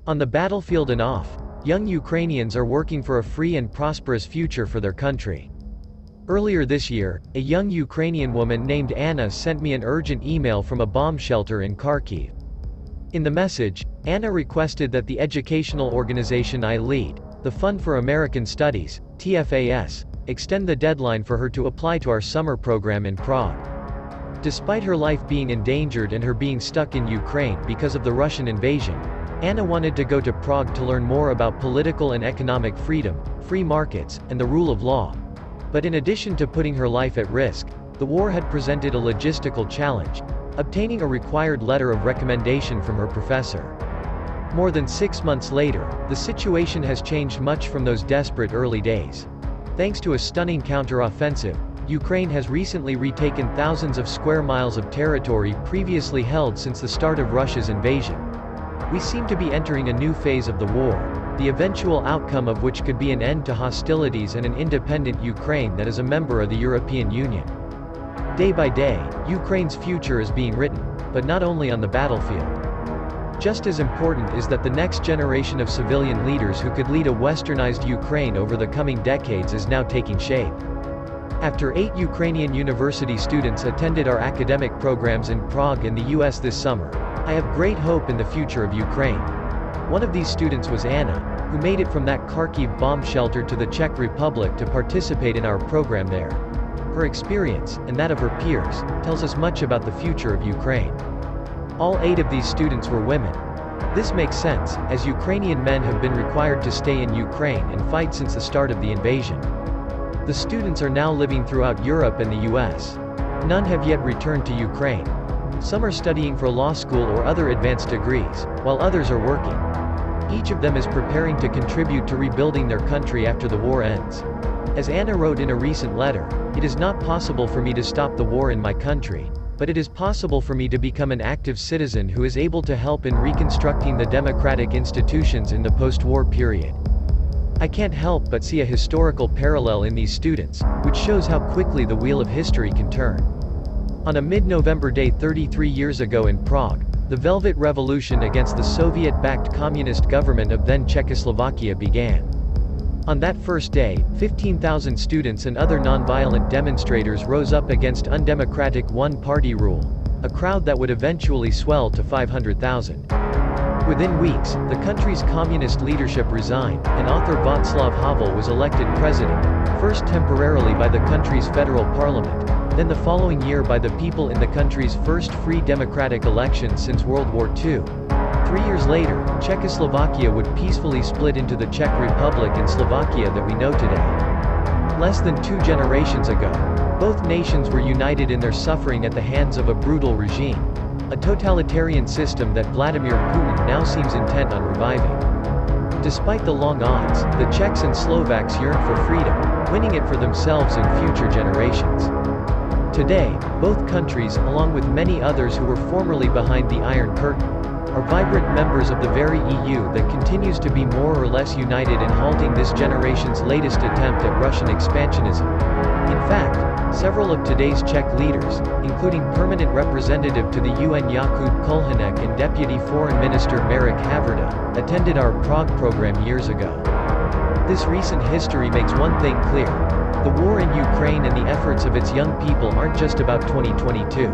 On the battlefield and off, young Ukrainians are working for a free and prosperous future for their country. Earlier this year, a young Ukrainian woman named Anna sent me an urgent email from a bomb shelter in Kharkiv. In the message, Anna requested that the educational organization I lead, the Fund for American Studies, TFAS, extend the deadline for her to apply to our summer program in Prague. Despite her life being endangered and her being stuck in Ukraine because of the Russian invasion, Anna wanted to go to Prague to learn more about political and economic freedom, free markets, and the rule of law. But in addition to putting her life at risk, the war had presented a logistical challenge, obtaining a required letter of recommendation from her professor. More than 6 months later, the situation has changed much from those desperate early days. Thanks to a stunning counter-offensive, Ukraine has recently retaken thousands of square miles of territory previously held since the start of Russia's invasion. We seem to be entering a new phase of the war, the eventual outcome of which could be an end to hostilities and an independent Ukraine that is a member of the European Union. Day by day, Ukraine's future is being written, but not only on the battlefield. Just as important is that the next generation of civilian leaders who could lead a westernized Ukraine over the coming decades is now taking shape. After 8 Ukrainian university students attended our academic programs in Prague and the US this summer, I have great hope in the future of Ukraine. One of these students was Anna, who made it from that Kharkiv bomb shelter to the Czech Republic to participate in our program there. Her experience, and that of her peers, tells us much about the future of Ukraine. All 8 of these students were women. This makes sense, as Ukrainian men have been required to stay in Ukraine and fight since the start of the invasion. The students are now living throughout Europe and the US. None have yet returned to Ukraine. Some are studying for law school or other advanced degrees, while others are working. Each of them is preparing to contribute to rebuilding their country after the war ends. As Anna wrote in a recent letter, "It is not possible for me to stop the war in my country, but it is possible for me to become an active citizen who is able to help in reconstructing the democratic institutions in the post-war period." I can't help but see a historical parallel in these students, which shows how quickly the wheel of history can turn. On a mid-November day 33 years ago in Prague, the Velvet Revolution against the Soviet-backed communist government of then Czechoslovakia began. On that first day, 15,000 students and other non-violent demonstrators rose up against undemocratic one-party rule, a crowd that would eventually swell to 500,000. Within weeks, the country's communist leadership resigned, and author Václav Havel was elected president, first temporarily by the country's federal parliament, then the following year by the people in the country's first free democratic elections since World War II. 3 years later, Czechoslovakia would peacefully split into the Czech Republic and Slovakia that we know today. Less than 2 generations ago, both nations were united in their suffering at the hands of a brutal regime, a totalitarian system that Vladimir Putin now seems intent on reviving. Despite the long odds, the Czechs and Slovaks yearn for freedom, winning it for themselves and future generations. Today, both countries, along with many others who were formerly behind the Iron Curtain, are vibrant members of the very EU that continues to be more or less united in halting this generation's latest attempt at Russian expansionism. In fact, several of today's Czech leaders, including permanent representative to the UN Jakub Kulhanek and Deputy Foreign Minister Marek Havrda, attended our Prague program years ago. This recent history makes one thing clear. The war in Ukraine and the efforts of its young people aren't just about 2022.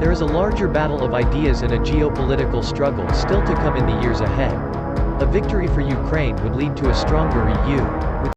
There is a larger battle of ideas and a geopolitical struggle still to come in the years ahead. A victory for Ukraine would lead to a stronger EU, with